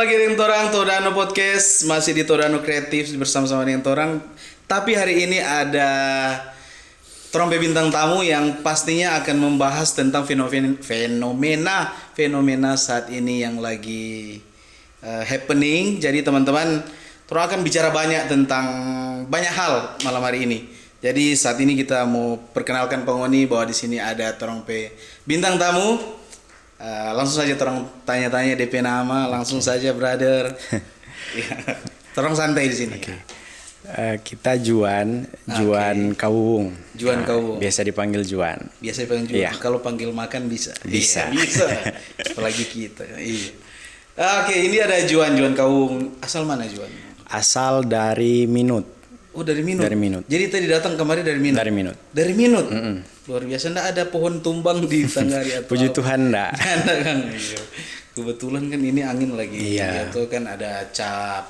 lagi dengan Torang Todano Podcast, masih di Todano Kreatif bersama-sama dengan Torang. Tapi hari ini ada Torang bintang tamu yang pastinya akan membahas tentang fenomena saat ini yang lagi happening. Jadi teman-teman, Torang akan bicara banyak tentang banyak hal malam hari ini. Jadi saat ini kita mau perkenalkan pengoni bahwa di sini ada Torang bintang tamu. Langsung saja orang tanya-tanya DP nama, langsung saja brother. Torang santai di sini. Okay. Kita Juan Kawung. Juan Kawung. Biasa dipanggil Juan. Biasa dipanggil Juan. Yeah. Kalau panggil makan bisa. Bisa. Iya, bisa. Apalagi kita. Iya. Oke, ini ada Juan Kawung. Asal mana Juan? Asal dari Minut. Oh, dari Minut. Dari Minut. Jadi tadi datang kemari dari Minut. Dari Minut. Dari Minut. Luar biasa. Nggak ada pohon tumbang di Sanggari atau puji Tuhan enggak. Ada kan. Iya. Kebetulan kan ini angin lagi. Iya. Itu kan ada cap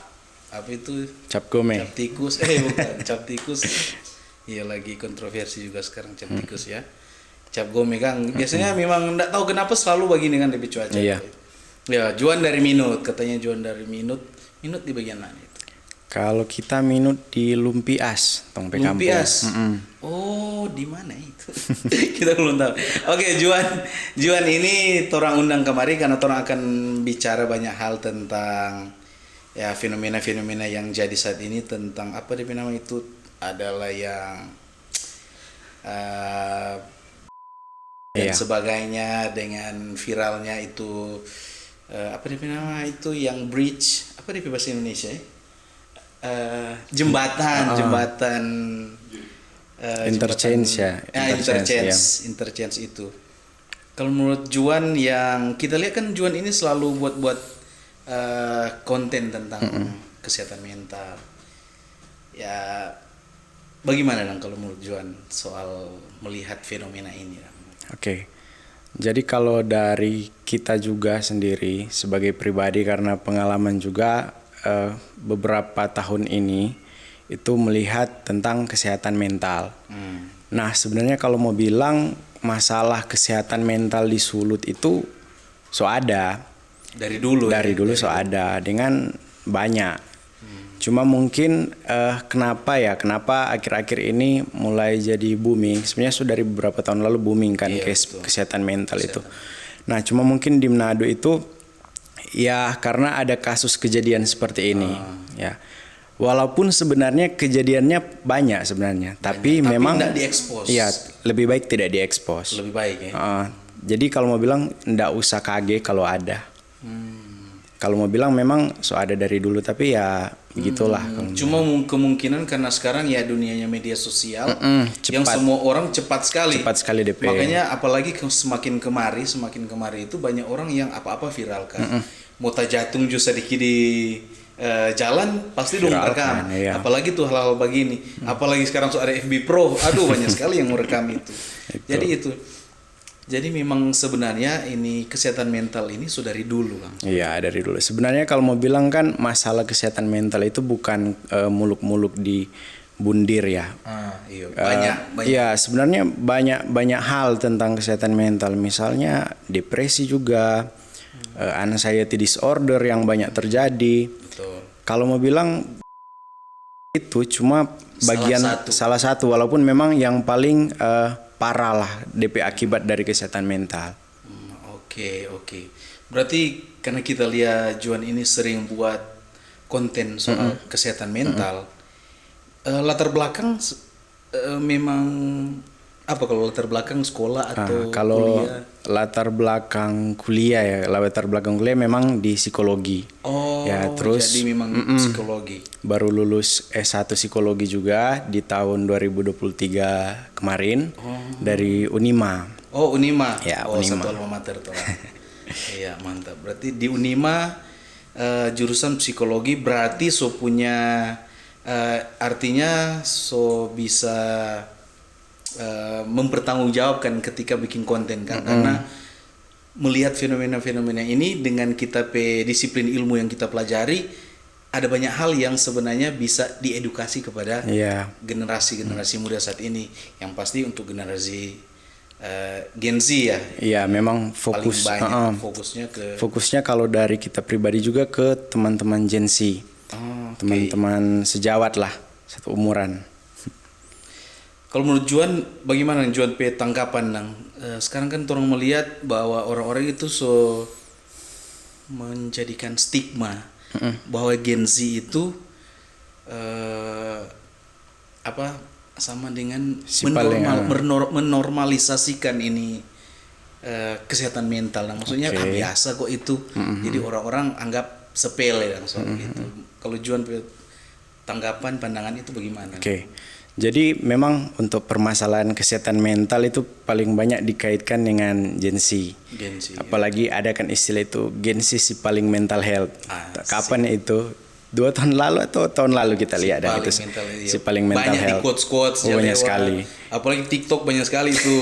apa itu? Cap gome. Cap tikus. Bukan, cap tikus. Iya, lagi kontroversi juga sekarang cap tikus ya. Cap gome kan. Biasanya memang enggak tahu kenapa selalu begini kan lebih cuaca. Iya. Ya, Juan dari Minut, katanya Juan dari Minut. Minut di bagian mana itu? Kalau kita Minut di Lumpias, tong pe kampung. Lumpias. Oh, di mana itu? Kita belum tahu. Oke, Juan ini torang undang kemari karena torang akan bicara banyak hal tentang ya fenomena-fenomena yang jadi saat ini, tentang apa dia nama itu adalah yang dan sebagainya, dengan viralnya itu apa dia nama itu yang bridge, apa dia bahasa Indonesia ya? Jembatan interchange ya. Interchange itu. Kalau menurut Juan, yang kita lihat kan Juan ini selalu buat konten tentang kesehatan mental. Ya, bagaimana dong kalau menurut Juan soal melihat fenomena ini? Oke. Jadi kalau dari kita juga sendiri sebagai pribadi, karena pengalaman juga beberapa tahun ini itu melihat tentang kesehatan mental. Nah, sebenarnya kalau mau bilang masalah kesehatan mental di Sulut itu ada. Dari dulu ada dengan banyak. Cuma mungkin kenapa akhir-akhir ini mulai jadi booming. Sebenarnya sudah dari beberapa tahun lalu booming kan kesehatan mental itu. Nah, cuma mungkin di Manado itu ya karena ada kasus kejadian seperti ini ya. Walaupun sebenarnya kejadiannya banyak sebenarnya, tapi memang tidak diekspos. Ya, lebih baik tidak diekspos. Lebih baik ya. Jadi kalau mau bilang ndak usah kaget kalau ada. Kalau mau bilang memang ada dari dulu, tapi ya begitulah. Cuma kemungkinan karena sekarang ya dunianya media sosial yang semua orang cepat sekali DP. Makanya apalagi semakin kemari itu banyak orang yang apa-apa viralkan. Mau tajatung juga sedikit di jalan pasti dong rekam. Iya. Apalagi tuh hal-hal begini. Apalagi sekarang ada FB Pro. Aduh, banyak sekali yang merekam itu. Jadi memang sebenarnya ini kesehatan mental ini sudah dari dulu, Kang. Iya, dari dulu. Sebenarnya kalau mau bilang kan masalah kesehatan mental itu bukan muluk-muluk di bundir ya. Iya, banyak. Ya, sebenarnya banyak hal tentang kesehatan mental. Misalnya depresi juga, anxiety disorder yang banyak terjadi. Betul. Kalau mau bilang itu cuma bagian salah satu, walaupun memang yang paling parah lah DP akibat dari kesehatan mental. Oke. Berarti karena kita lihat Juan ini sering buat konten soal kesehatan mental, latar belakang memang apa kalau latar belakang sekolah atau kalau kuliah? Latar belakang kuliah memang di psikologi. Ya, terus jadi memang psikologi. Baru lulus S1 psikologi juga di tahun 2023 kemarin dari Unima. Oh, Unima. Ya, Unima. Satu alma mater tuh. Iya, mantap. Berarti di Unima jurusan psikologi, berarti punya artinya bisa mempertanggungjawabkan ketika bikin konten kan, karena melihat fenomena-fenomena ini dengan kita disiplin ilmu yang kita pelajari, ada banyak hal yang sebenarnya bisa diedukasi kepada generasi muda saat ini, yang pasti untuk generasi Gen Z ya. Iya, memang Paling fokus banyak fokusnya ke. fokusnya kalau dari kita pribadi juga ke teman-teman Gen Z, Oh, oke. teman-teman sejawat lah, satu umuran. Kalau menurut Juan, bagaimana nih Juan pe tanggapan nang? Sekarang kan orang melihat bahwa orang-orang itu menjadikan stigma bahwa Gen Z itu apa sama dengan Si paling, menormalisasikan ini kesehatan mental. Nah, maksudnya Oke. biasa kok itu. Jadi orang-orang anggap sepele dan soal itu. Kalau Juan pe tanggapan pandangan itu bagaimana? Oke. Jadi memang untuk permasalahan kesehatan mental itu paling banyak dikaitkan dengan Gen Z. Gen Z. Apalagi ada kan istilah itu Gen Z si paling mental health. Asik. Kapan itu? 2 tahun lalu atau tahun lalu kita lihat dan itu si paling mental banyak health. di quotes-quotes Oh, ya banyak lewat. sekali. Apalagi TikTok banyak sekali itu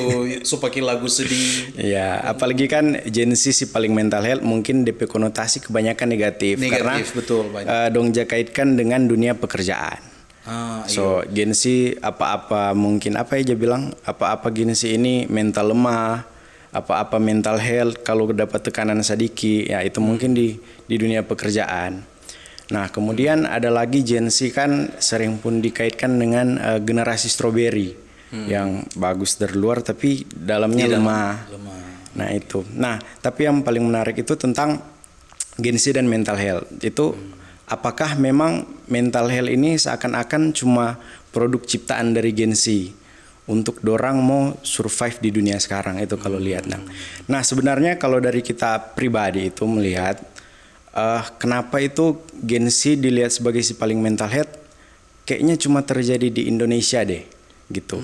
so pakai lagu sedih. Ya, apalagi kan Gen Z si paling mental health mungkin DP konotasi kebanyakan negatif, karena Betul banyak. dong kaitkan dengan dunia pekerjaan. Iya. So Gen Z apa-apa mungkin apa ya dia bilang apa-apa Gen Z ini mental lemah, apa-apa mental health kalau dapat tekanan sedikit ya itu mungkin di dunia pekerjaan. Nah kemudian ada lagi Gen Z kan sering pun dikaitkan dengan generasi strawberry yang bagus dari luar tapi dalamnya lemah. Nah itu. Nah tapi yang paling menarik itu tentang Gen Z dan mental health itu. Apakah memang mental health ini seakan-akan cuma produk ciptaan dari Gen Z untuk dorang mau survive di dunia sekarang itu kalau lihat Nah sebenarnya kalau dari kita pribadi itu melihat kenapa itu Gen Z dilihat sebagai si paling mental health kayaknya cuma terjadi di Indonesia deh gitu.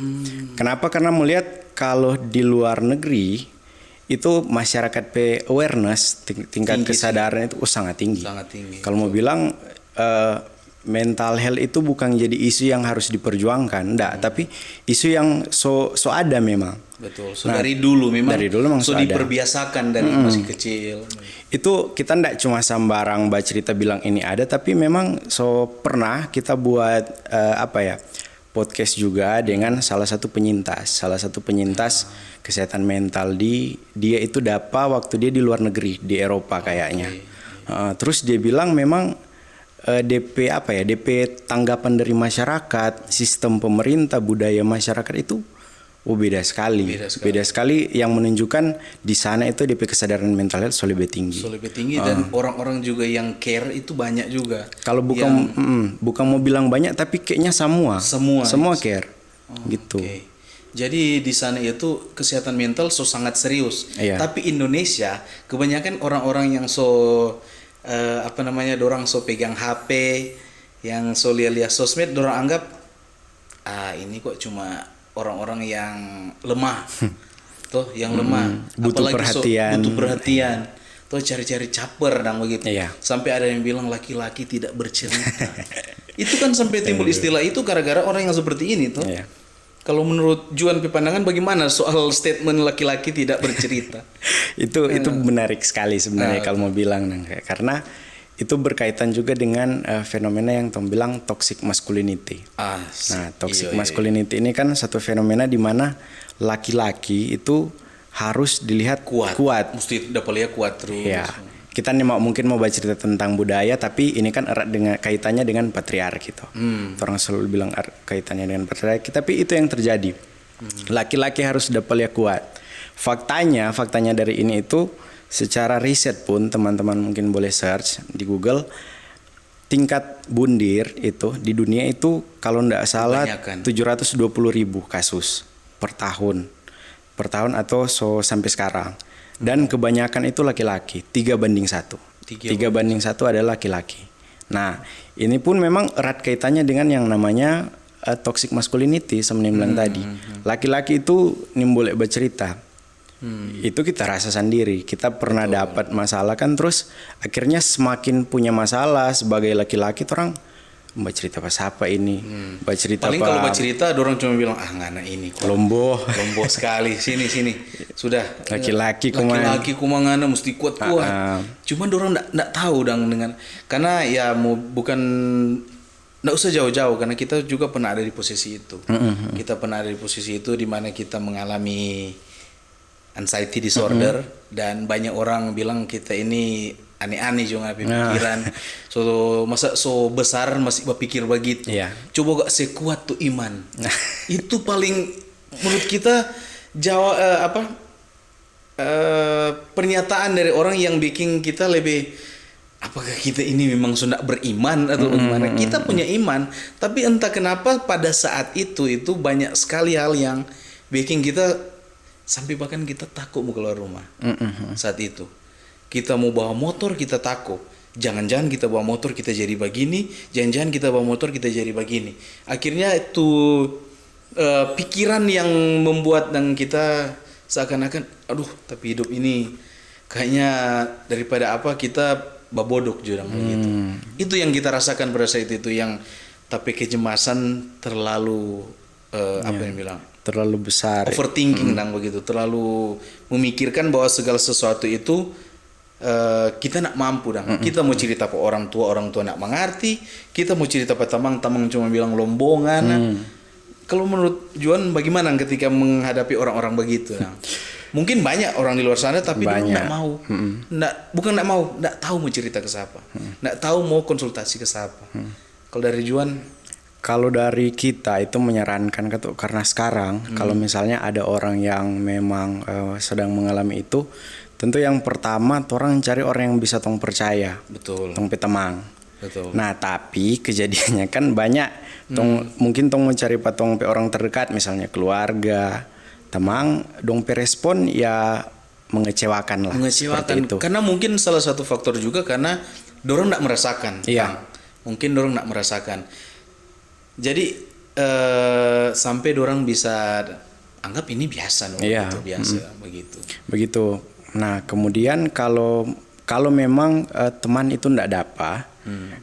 Kenapa? Karena melihat kalau di luar negeri itu masyarakat awareness tingkat kesadaran itu sangat tinggi. Sangat tinggi. Kalau mau bilang mental health itu bukan jadi isu yang harus diperjuangkan, enggak, tapi isu yang so ada memang. Betul. So dari dulu memang so ada. diperbiasakan dari masih kecil. Itu kita enggak cuma sambarang baca cerita bilang ini ada, tapi memang so pernah kita buat podcast juga dengan salah satu penyintas kesehatan mental dia itu dapat waktu dia di luar negeri di Eropa kayaknya. Terus dia bilang memang DP tanggapan dari masyarakat, sistem pemerintah, budaya masyarakat itu beda sekali. Beda sekali yang menunjukkan di sana itu DP kesadaran mental health lebih tinggi. Lebih tinggi dan orang-orang juga yang care itu banyak juga. Kalau bukan mau bilang banyak tapi kayaknya semua care. Gitu. Okay. Jadi di sana itu kesehatan mental sangat serius. Iya. Tapi Indonesia kebanyakan orang-orang yang dorang pegang HP, yang lihat sosmed, dorang anggap ini kok cuma orang-orang yang lemah. Yang lemah, butuh perhatian. Cari-cari caper dan begitu. Iya. Sampai ada yang bilang laki-laki tidak bercerita. Itu kan sampai timbul istilah itu gara-gara orang yang seperti ini Iya. Kalau menurut Juan pandangan bagaimana soal statement laki-laki tidak bercerita? itu menarik sekali sebenarnya kalau mau bilang karena itu berkaitan juga dengan fenomena yang Tom bilang toxic masculinity. Nah, toxic masculinity ini kan satu fenomena di mana laki-laki itu harus dilihat kuat. Mesti dapat lihat kuat terus. Ya. Kita mungkin mau baca cerita tentang budaya tapi ini kan erat dengan kaitannya dengan patriarki gitu. Orang selalu bilang kaitannya dengan patriarki tapi itu yang terjadi. Laki-laki harus dapat lihat kuat. Faktanya dari ini itu secara riset pun teman-teman mungkin boleh search di Google tingkat bundir itu di dunia itu kalau tidak salah 720.000 kasus per tahun atau sampai sekarang dan kebanyakan itu laki-laki 3:1 adalah laki-laki. Nah ini pun memang erat kaitannya dengan yang namanya toxic masculinity seperti bilang tadi. Laki-laki itu boleh bercerita. Itu kita rasa sendiri, kita pernah dapat masalah kan, terus akhirnya semakin punya masalah sebagai laki-laki orang mbak cerita apa ini, mbak cerita paling apa. Kalau mbak cerita orang cuma bilang ngana ini lombo sekali sini sudah laki-laki kumangana mesti kuat cuman orang ndak tahu dengan karena ya bukan ndak usah jauh-jauh karena kita juga pernah ada di posisi itu. Kita pernah ada di posisi itu di mana kita mengalami anxiety disorder, dan banyak orang bilang kita ini aneh-aneh juga pikiran. Masa so besar masih berpikir begitu. Iya. Coba gak sekuat tuh iman. Itu paling menurut kita pernyataan dari orang yang bikin kita lebih, apakah kita ini memang sudah beriman atau bagaimana? Kita punya iman, tapi entah kenapa pada saat itu banyak sekali hal yang bikin kita sampai bahkan kita takut mau keluar rumah. Saat itu kita mau bawa motor kita takut. Jangan-jangan kita bawa motor kita jadi begini, jangan-jangan kita bawa motor kita jadi begini. Akhirnya itu pikiran yang membuat dan kita seakan-akan, aduh, tapi hidup ini kayaknya daripada apa kita babodok juga begitu. Itu yang kita rasakan pada saat itu, yang tapi kecemasan terlalu apa yang bilang? Terlalu besar. Overthinking begitu, terlalu memikirkan bahwa segala sesuatu itu kita nak mampu kita mau cerita ke orang tua nak mengerti, kita mau cerita ke teman cuma bilang lombongan. Kalau menurut Juan bagaimana ketika menghadapi orang-orang begitu? Mungkin banyak orang di luar sana tapi dia nggak mau, nggak tahu mau cerita ke siapa, nggak tahu mau konsultasi ke siapa. Kalau dari Juan? Kalau dari kita itu menyarankan karena sekarang kalau misalnya ada orang yang memang sedang mengalami itu, tentu yang pertama orang cari orang yang bisa tong percaya, betul, tong petemang. Betul. Nah tapi kejadiannya kan banyak mungkin tong mencari patong pe orang terdekat, misalnya keluarga, temang, dong pe respon ya mengecewakan lah. Mengecewakan itu. Karena mungkin salah satu faktor juga karena dorong nak merasakan. Iya. Mungkin dorong nak merasakan. Jadi sampai dorong bisa anggap ini biasa, iya. Gitu, biasa begitu. Begitu. Nah kemudian kalau memang teman itu ndak dapat,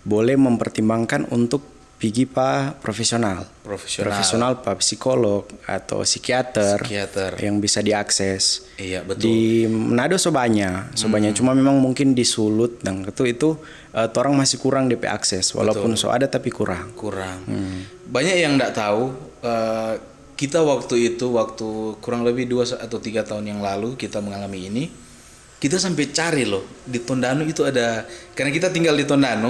boleh mempertimbangkan untuk pergi pak profesional, pak psikolog atau psikiater yang bisa diakses. Iya betul. Di Manado sobanya, cuma memang mungkin di Sulut dan itu orang masih kurang DP akses, walaupun so ada tapi kurang. Banyak yang nggak tahu. Kita waktu kurang lebih 2 atau 3 tahun yang lalu kita mengalami ini. Kita sampai cari loh di Tondano itu ada, karena kita tinggal di Tondano.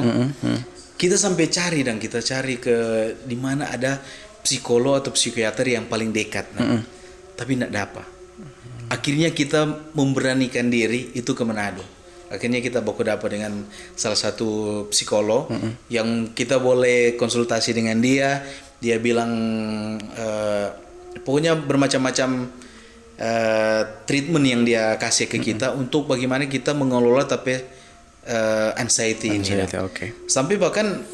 Kita sampai cari dan kita cari ke di mana ada psikolog atau psikiater yang paling dekat, tapi tidak dapat. Akhirnya kita memberanikan diri itu ke Manado. Akhirnya kita baku dapat dengan salah satu psikolog yang kita boleh konsultasi dengan dia. Dia bilang pokoknya bermacam-macam treatment yang dia kasih ke kita untuk bagaimana kita mengelola tapi anxiety ini. Okay. Sampai bahkan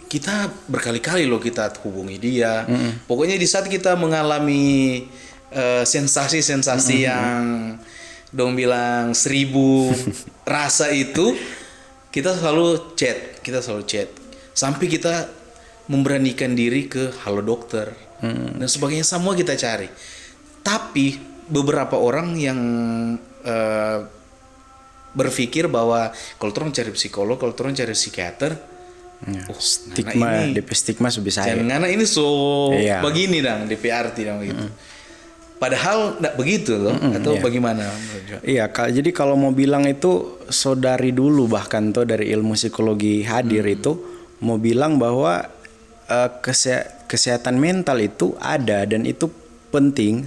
kita berkali-kali loh kita hubungi dia. Pokoknya di saat kita mengalami sensasi-sensasi yang dong bilang 1000 rasa itu, kita selalu chat. Sampai kita memberanikan diri ke halo dokter dan sebagainya, semua kita cari. Tapi beberapa orang yang berpikir bahwa kalau orang cari psikolog, kalau orang cari psikiater, stigma bisa. Jangan ini begini DP arti gitu. Padahal tidak begitu loh, atau bagaimana? Iya, jadi kalau mau bilang itu dari dulu bahkan dari ilmu psikologi hadir itu mau bilang bahwa kesehatan mental itu ada dan itu penting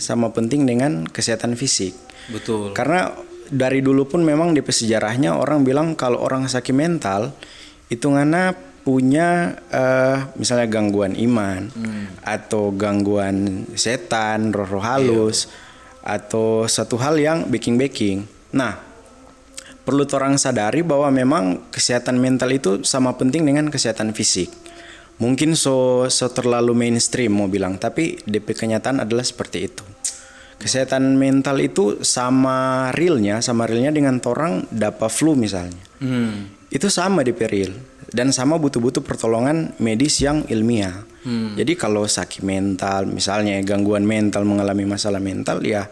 dengan kesehatan fisik. Betul. Karena dari dulu pun memang di sejarahnya orang bilang kalau orang sakit mental itu ngana punya misalnya gangguan iman atau gangguan setan, roh halus atau satu hal yang backing. Nah, perlu orang sadari bahwa memang kesehatan mental itu sama penting dengan kesehatan fisik. Mungkin so terlalu mainstream mau bilang, tapi DP kenyataan adalah seperti itu. Kesehatan mental itu sama realnya dengan orang dapat flu misalnya. Itu sama DP real dan sama butuh pertolongan medis yang ilmiah. Jadi kalau sakit mental misalnya gangguan mental, mengalami masalah mental ya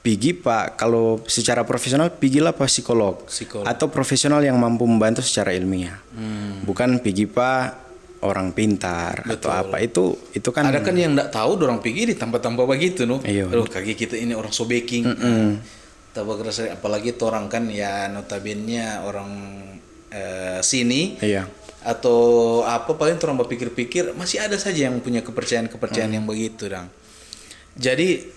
pergi pak, kalau secara profesional pergilah pak psikolog atau profesional yang mampu membantu secara ilmiah. Bukan pergi pak orang pintar atau Betul. apa itu kan Ada kan yang nggak tahu dorang pergi di tempat-tempat begitu no. Iya. Aduh kaki kita ini orang sobeking. Tahu kerasa apalagi orang kan ya notabene orang sini iya. atau apa paling orang berpikir-pikir masih ada saja yang punya kepercayaan-kepercayaan yang begitu dong. Jadi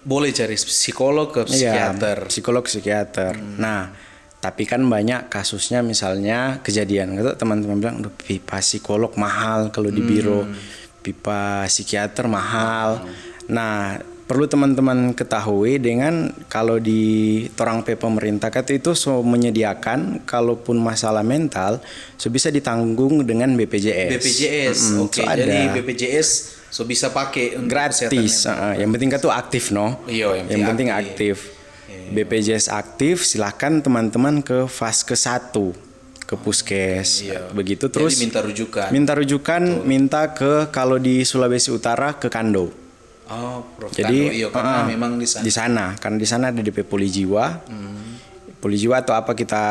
boleh cari psikolog ke psikiater. Iya, psikolog psikiater. Nah, tapi kan banyak kasusnya misalnya kejadian gitu teman-teman bilang, "Duh, pipa psikolog mahal kalau di biro, pipa psikiater mahal." Nah, perlu teman-teman ketahui dengan kalau di torang P pemerintah itu so menyediakan kalaupun masalah mental so bisa ditanggung dengan BPJS. BPJS, oke. So ada. Jadi BPJS so bisa pakai untuk kesehatan Gratis. mental. Yang penting kan tuh aktif no. Iya, yang penting aktif. BPJS aktif, silahkan teman-teman ke Vaskes 1 ke puskes. Iya. Begitu Jadi terus minta rujukan. minta ke kalau di Sulawesi Utara ke Kando. Oh, Prof. Jadi Kando, iya karena memang di sana. karena di sana ada DP Poli Jiwa. Poli Jiwa atau apa kita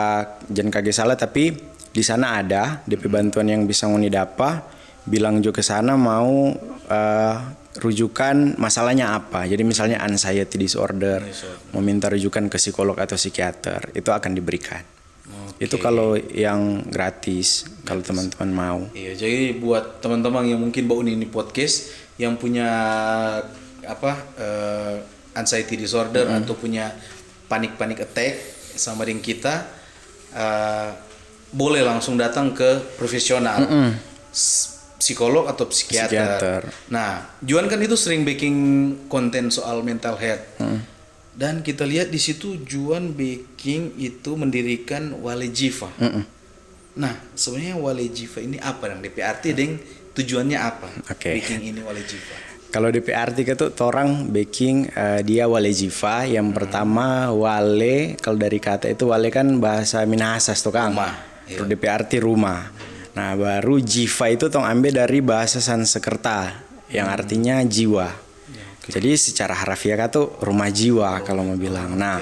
jangan kaget salah, tapi di sana ada DP bantuan yang bisa ngoni dapa. Bilang juga ke sana mau rujukan masalahnya apa. Jadi misalnya anxiety disorder, mau minta rujukan ke psikolog atau psikiater, itu akan diberikan. Itu kalau yang gratis, kalau teman-teman mau. Iya, jadi buat teman-teman yang mungkin bawa ini podcast yang punya anxiety disorder atau punya panik attack sama dengan kita, boleh langsung datang ke profesional, psikolog atau psikiater. Nah, Juan kan itu sering bikin konten soal mental health. Dan kita lihat di situ Juan bikin itu mendirikan Wale Jiva. Nah, sebenarnya Wale Jiva ini apa dong? DPRT deng tujuannya apa? Oke. Bikin ini Wale Jiva. Kalau DPRT itu orang baking dia Wale Jiva. Yang pertama Wale, kalau dari kata itu Wale kan bahasa Minahasa tuh Kang. Rumah, iya. Terus DPRT rumah. Nah, baru Jiva itu tong ambil dari bahasa Sanskerta yang artinya jiwa. Jadi secara harafiah tuh rumah jiwa kalau mau bilang. Nah,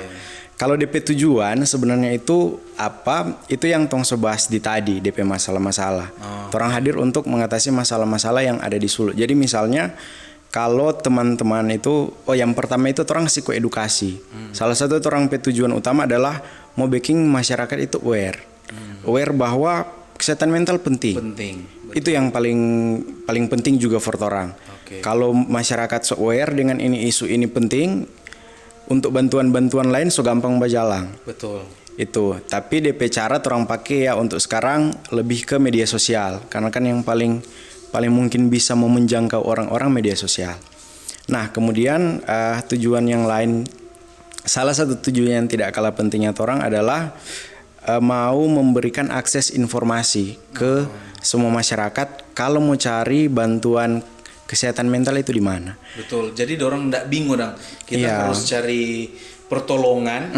kalau DP tujuan sebenarnya itu apa? Itu yang tong sebahas di tadi DP masalah-masalah. Orang hadir untuk mengatasi masalah-masalah yang ada di Sulu. Jadi misalnya kalau teman-teman itu, yang pertama itu orang psikoedukasi. Salah satu orang tujuan utama adalah mau baking masyarakat itu aware bahwa kesehatan mental penting. Itu yang paling penting juga for orang. Kalau masyarakat so aware dengan ini isu ini penting, untuk bantuan-bantuan lain so gampang berjalan. Betul. Itu. Tapi DP cara orang pakai ya untuk sekarang lebih ke media sosial, karena kan yang paling mungkin bisa menjangkau orang-orang media sosial. Nah, kemudian tujuan yang lain, salah satu tujuan yang tidak kalah pentingnya orang adalah mau memberikan akses informasi ke semua masyarakat kalau mau cari bantuan kesehatan mental itu di mana. Betul. Jadi orang tidak bingung dong. Kita Iya. harus cari pertolongan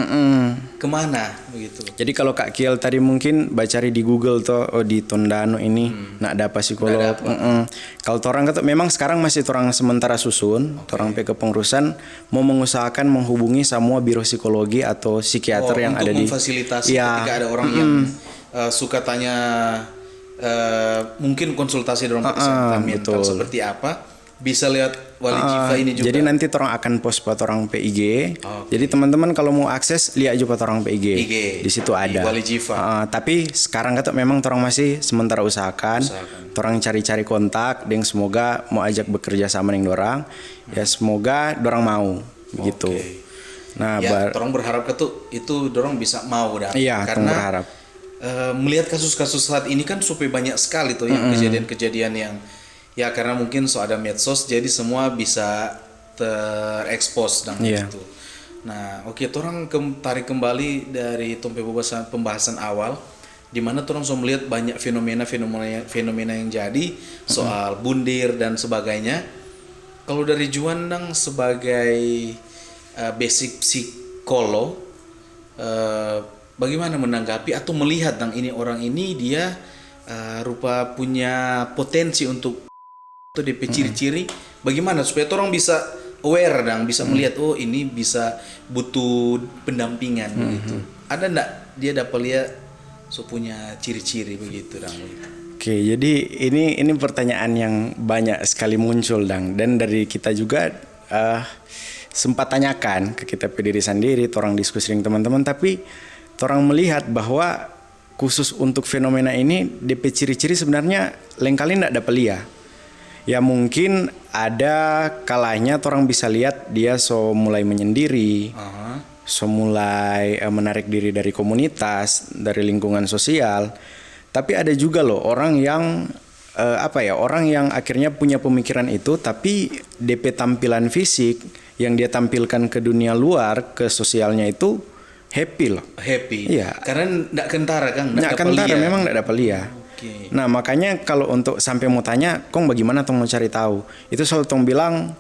kemana begitu. Jadi kalau Kak Kiel tadi mungkin cari di Google di Tondano ini nak dapat psikolog. Kalau orang kata memang sekarang masih orang sementara susun, orang ke kepengurusan mau mengusahakan menghubungi semua biro psikologi atau psikiater yang ada di memfasilitasi ketika ada orang yang suka tanya mungkin konsultasi dalam kesehatan mental seperti apa, bisa lihat Wale Jiva ini juga. Jadi nanti orang akan post buat orang PIG. Jadi teman-teman kalau mau akses lihat juga orang PIG. Di situ ada. Wale Jiva. Tapi sekarang kata memang orang masih sementara usahakan. Orang cari-cari kontak, dan semoga mau ajak bekerja sama dengan orang. Ya semoga orang mau begitu. Nah, orang berharap itu orang bisa mau dah. Iya, karena berharap. Melihat kasus-kasus saat ini kan supaya banyak sekali tuh yang kejadian-kejadian yang ya karena mungkin ada medsos jadi semua bisa terekspos dan gitu. Nah, orang tarik kembali dari pembahasan awal di mana orang so melihat banyak fenomena yang jadi soal bundir dan sebagainya. Kalau dari Juan sebagai basic psikolog, bagaimana menanggapi atau melihat ini orang ini dia rupa punya potensi untuk DP ciri-ciri, bagaimana supaya orang bisa aware bisa melihat ini bisa butuh pendampingan begitu. Ada ndak dia dapat lihat punya ciri-ciri begitu Oke, jadi ini pertanyaan yang banyak sekali muncul dan dari kita juga sempat tanyakan ke kita diri sendiri, orang diskusi dengan teman-teman, tapi orang melihat bahwa khusus untuk fenomena ini DP ciri-ciri sebenarnya lain kali tidak dapat lihat. Ya mungkin ada kalanya orang bisa lihat dia mulai menyendiri, mulai menarik diri dari komunitas, dari lingkungan sosial. Tapi ada juga loh orang yang orang yang akhirnya punya pemikiran itu, tapi DP tampilan fisik yang dia tampilkan ke dunia luar, ke sosialnya itu happy loh. Happy. Iya. Karena enggak kentara Kang, Nggak kentara, memang nggak dapat lihat. Oke. Nah makanya kalau untuk sampai mau tanya, Kong bagaimana tong mau cari tahu? Itu selalu tong bilang,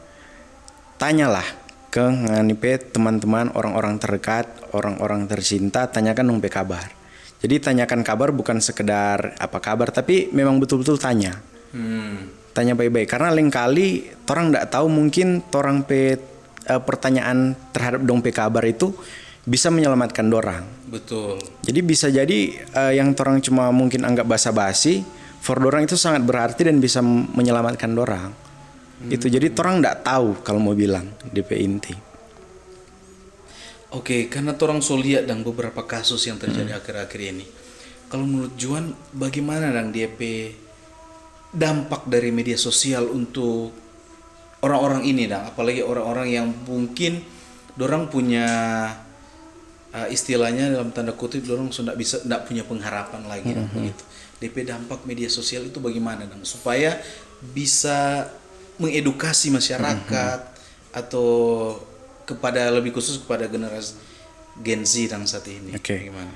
tanyalah ke nganipe teman-teman, orang-orang terdekat, orang-orang tercinta, tanyakan dong pe kabar. Jadi tanyakan kabar bukan sekedar apa kabar, tapi memang betul-betul tanya. Tanya baik-baik, karena lain kali orang nggak tahu, mungkin orang pe pertanyaan terhadap dong pe kabar itu bisa menyelamatkan dorang. Betul. Jadi bisa jadi yang orang cuma mungkin anggap basa-basi, for dorang itu sangat berarti dan bisa menyelamatkan dorang. Itu jadi orang nggak tahu kalau mau bilang DP inti. Oke, karena orang so lihat dan beberapa kasus yang terjadi akhir-akhir ini. Kalau menurut Juan, bagaimana dan DP dampak dari media sosial untuk orang-orang ini dan apalagi orang-orang yang mungkin dorang punya istilahnya dalam tanda kutip dorang sudah bisa tidak punya pengharapan lagi dan begitu. DP dampak media sosial itu bagaimana dan supaya bisa mengedukasi masyarakat atau kepada lebih khusus kepada generasi Gen Z dan saat ini. Bagaimana?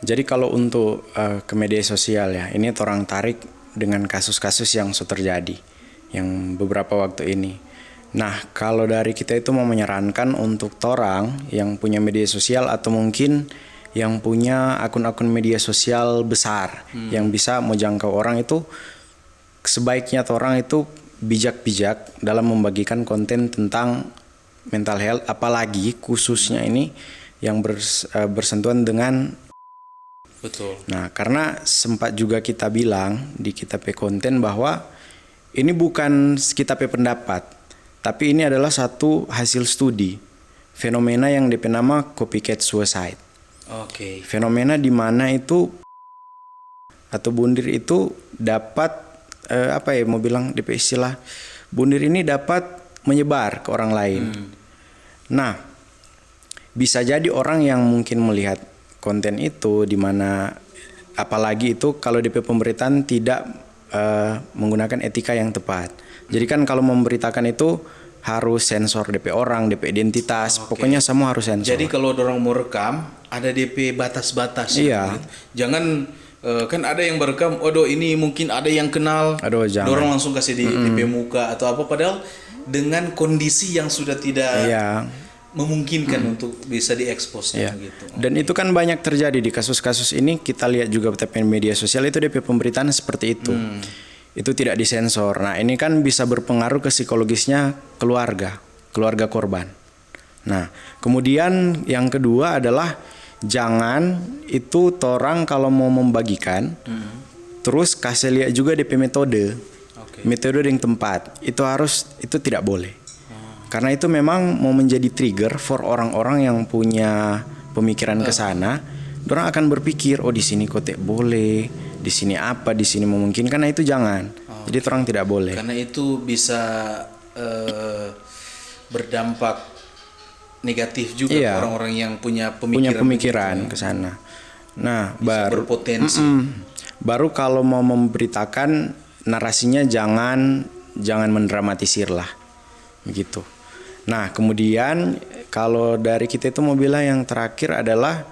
Jadi kalau untuk ke media sosial ya, ini orang tarik dengan kasus-kasus yang sudah terjadi yang beberapa waktu ini. Nah, kalau dari kita itu mau menyarankan untuk orang yang punya media sosial atau mungkin yang punya akun-akun media sosial besar yang bisa menjangkau orang, itu sebaiknya orang itu bijak-bijak dalam membagikan konten tentang mental health, apalagi khususnya ini yang bersentuhan dengan. Betul. Nah, karena sempat juga kita bilang di kita pe konten bahwa ini bukan kita pe pendapat, tapi ini adalah satu hasil studi fenomena yang DP nama copycat suicide. Oke. Fenomena di mana itu atau bundir itu dapat mau bilang DP istilah bundir ini dapat menyebar ke orang lain. Nah, bisa jadi orang yang mungkin melihat konten itu di mana apalagi itu kalau DP pemberitaan tidak menggunakan etika yang tepat. Jadi kan kalau memberitakan itu harus sensor DP orang, DP identitas, pokoknya semua harus sensor. Jadi kalau dorang mau rekam ada DP batas-batas. Iya. Gitu. Jangan kan ada yang berekam, ini mungkin ada yang kenal, jangan. dorang langsung kasih di DP muka atau apa, padahal dengan kondisi yang sudah tidak memungkinkan untuk bisa diekspos gitu. Dan itu kan banyak terjadi di kasus-kasus ini, kita lihat juga di media sosial itu DP pemberitaan seperti itu. Itu tidak disensor. Nah, ini kan bisa berpengaruh ke psikologisnya keluarga korban. Nah, kemudian yang kedua adalah jangan itu orang kalau mau membagikan terus kasih lihat juga DP metode. Metode yang tempat. Itu tidak boleh. Karena itu memang mau menjadi trigger for orang-orang yang punya pemikiran ke sana. Orang akan berpikir, di sini kotek boleh, di sini apa, di sini memungkinkan. Nah, itu jangan. Jadi orang tidak boleh. Karena itu bisa berdampak negatif juga ke orang-orang yang punya pemikiran ke sana. Nah, bisa berpotensi. Baru kalau mau memberitakan narasinya jangan mendramatisir lah. Begitu. Nah, kemudian kalau dari kita itu mau bilang yang terakhir adalah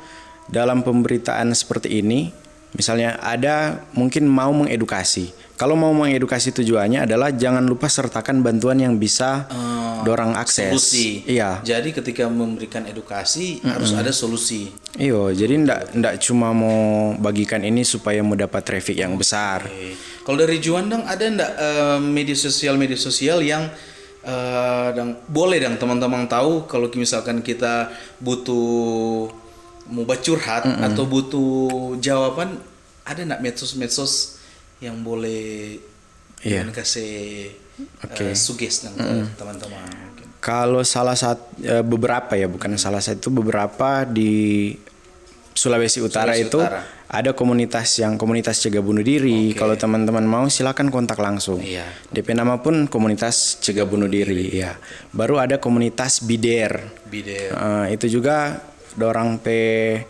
dalam pemberitaan seperti ini, misalnya ada mungkin mau mengedukasi. Kalau mau mengedukasi tujuannya adalah jangan lupa sertakan bantuan yang bisa dorang akses. Solusi. Iya. Jadi ketika memberikan edukasi harus ada solusi. Iya, jadi ndak cuma mau bagikan ini supaya mau dapat traffic yang besar. Kalau dari Juan dong, ada ndak media sosial yang boleh dong teman-teman tahu kalau misalkan kita butuh mau curhat atau butuh jawaban, ada ndak medsos-medsos yang boleh Iya. kasih suges ke teman-teman mungkin. Kalau salah satu beberapa ya, bukan salah satu, beberapa di Sulawesi Utara Sulawesi itu Utara. ada komunitas cegah bunuh diri. Oke. Kalau teman-teman mau silakan kontak langsung. Iya. DP nama pun komunitas cegah bunuh diri. Ya. Baru ada komunitas Bider. Bider. Itu juga dorang pe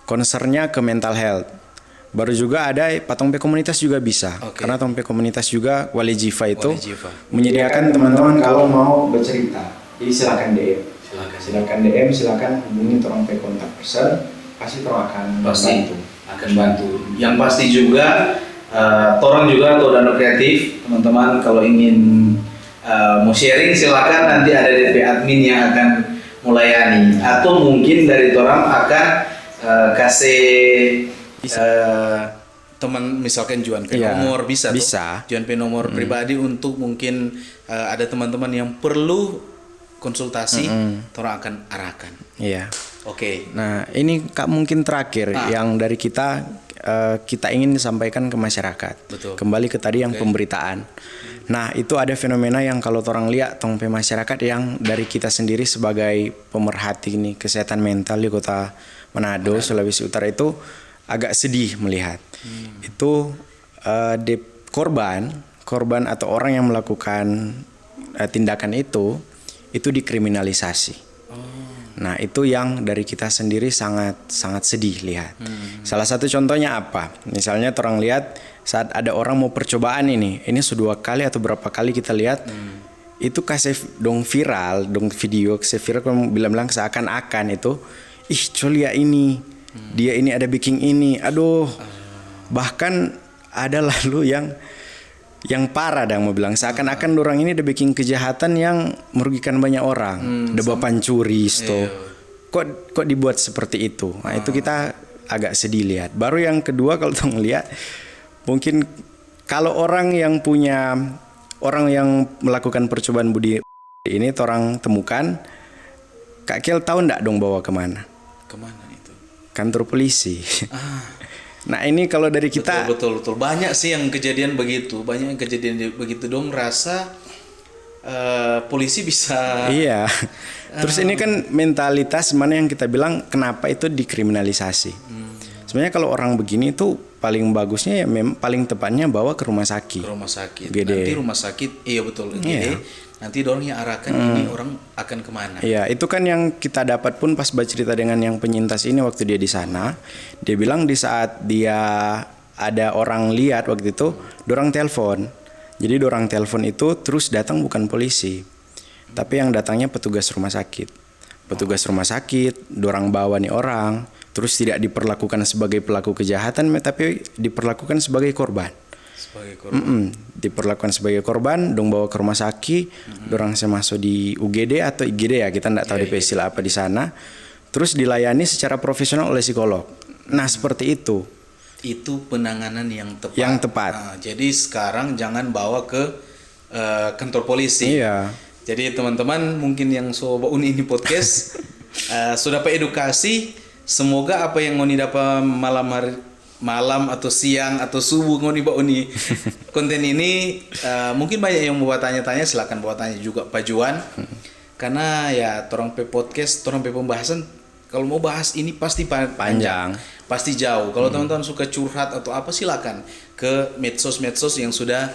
concernnya ke mental health. Baru juga ada patong pe komunitas juga bisa. Oke. Karena tong pe komunitas juga Wali Jiva itu Wali Jiva. menyediakan teman-teman kalau mau bercerita. Jadi silakan DM. Silakan DM, silakan hubungi orang pe kontak person. Pasti orang akan bantu. Akan bantu. Yang pasti juga orang juga atau Danau Kreatif teman-teman kalau ingin mau sharing silakan, nanti ada DP admin yang akan melayani, atau mungkin dari orang akan kasih teman misalkan juan pe Iya, nomor bisa tuh. bisa. Juan pe nomor pribadi untuk mungkin ada teman-teman yang perlu konsultasi, orang akan arahkan. Iya. Oke. Nah, ini Kak mungkin terakhir yang dari kita kita ingin sampaikan ke masyarakat. Betul. Kembali ke tadi yang pemberitaan. Nah, itu ada fenomena yang kalau orang lihat tong pe masyarakat yang dari kita sendiri sebagai pemerhati nih kesehatan mental di Kota Manado, Sulawesi Utara itu agak sedih melihat. Itu korban atau orang yang melakukan tindakan itu dikriminalisasi. Nah, itu yang dari kita sendiri sangat sedih lihat. Salah satu contohnya apa? Misalnya orang lihat saat ada orang mau percobaan ini sudah 2 kali atau berapa kali kita lihat itu kasih dong viral, dong video kasih viral, bilang seakan-akan itu, colia ini, dia ini ada bikin ini, aduh. Bahkan ada lalu yang parah dah mau bilang seakan-akan orang ini ada bikin kejahatan yang merugikan banyak orang, ada pancuri itu. Kok dibuat seperti itu? Nah, itu kita agak sedih lihat. Baru yang kedua kalau tong lihat, mungkin kalau orang yang melakukan percobaan budi ini orang temukan, Kak Kiel tahu ndak dong bawa kemana? Kemana itu? Kantor polisi. Nah, ini kalau dari kita betul banyak sih yang kejadian begitu, dong rasa polisi bisa. Iya. Terus ini kan mentalitas mana yang kita bilang kenapa itu dikriminalisasi. Sebenarnya kalau orang begini itu paling bagusnya ya paling tepatnya bawa ke rumah sakit. Nanti rumah sakit, iya betul. Iya. Nanti dorong yang arahkan ini orang akan kemana. Iya, itu kan yang kita dapat pun pas bercerita dengan yang penyintas ini waktu dia di sana. Dia bilang di saat dia ada orang lihat waktu itu, dorang telepon. Jadi dorang telepon itu terus datang bukan polisi, tapi yang datangnya petugas rumah sakit. Petugas rumah sakit, dorang bawa nih orang, terus tidak diperlakukan sebagai pelaku kejahatan, tapi diperlakukan sebagai korban. Diperlakukan sebagai korban, dong bawa ke rumah sakit, dorang saya masuk di UGD atau IGD ya, kita nggak tahu DP istilah apa di sana. Terus dilayani secara profesional oleh psikolog. Nah, seperti itu. Itu penanganan yang tepat. Yang tepat. Nah, jadi sekarang jangan bawa ke kantor polisi. Iya. Jadi teman-teman mungkin yang Sobat Uni ini podcast sudah edukasi. Semoga apa yang Uni dapat malam atau siang atau subuh Uni Uni konten ini mungkin banyak yang mau tanya-tanya, silakan bawa tanya juga Pak Juan. Karena ya torong pe podcast, torong pe pembahasan kalau mau bahas ini pasti panjang, pasti jauh. Kalau teman-teman suka curhat atau apa silakan ke medsos-medsos yang sudah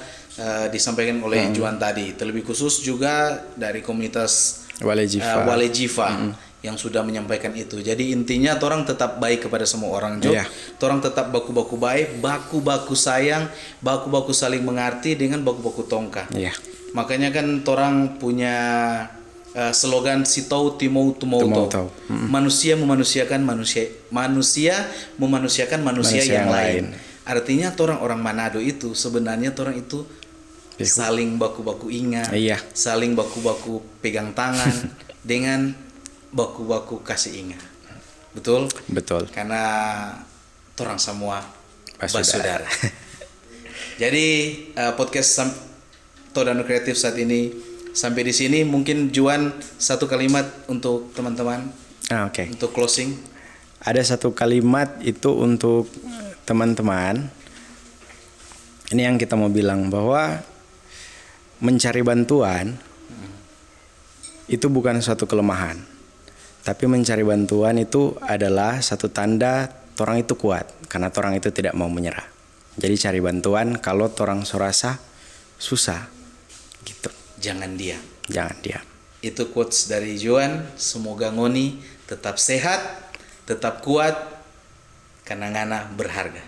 disampaikan oleh Juan tadi. Terlebih khusus juga dari komunitas Wale Jiva yang sudah menyampaikan itu. Jadi intinya orang tetap baik kepada semua orang, Jo. Orang tetap baku-baku baik, baku-baku sayang, baku-baku saling mengerti dengan baku-baku tongka. Makanya kan orang punya slogan si tau timau tumau tau. Manusia memanusiakan manusia yang lain. Artinya orang Manado itu sebenarnya orang itu saling baku-baku ingat, saling baku-baku pegang tangan dengan baku-baku kasih ingat. Betul? Karena orang semua bersaudara. Jadi podcast Danau Kreatif saat ini sampai di sini. Mungkin Juan satu kalimat untuk teman-teman. Untuk closing. Ada satu kalimat itu untuk teman-teman. ini yang kita mau bilang bahwa mencari bantuan itu bukan suatu kelemahan. Tapi mencari bantuan itu adalah satu tanda orang itu kuat karena orang itu tidak mau menyerah. Jadi cari bantuan kalau orang sorasa susah gitu. Jangan diam. Jangan diam. Itu quotes dari Joan. Semoga Ngoni tetap sehat, tetap kuat, karena Ngana berharga.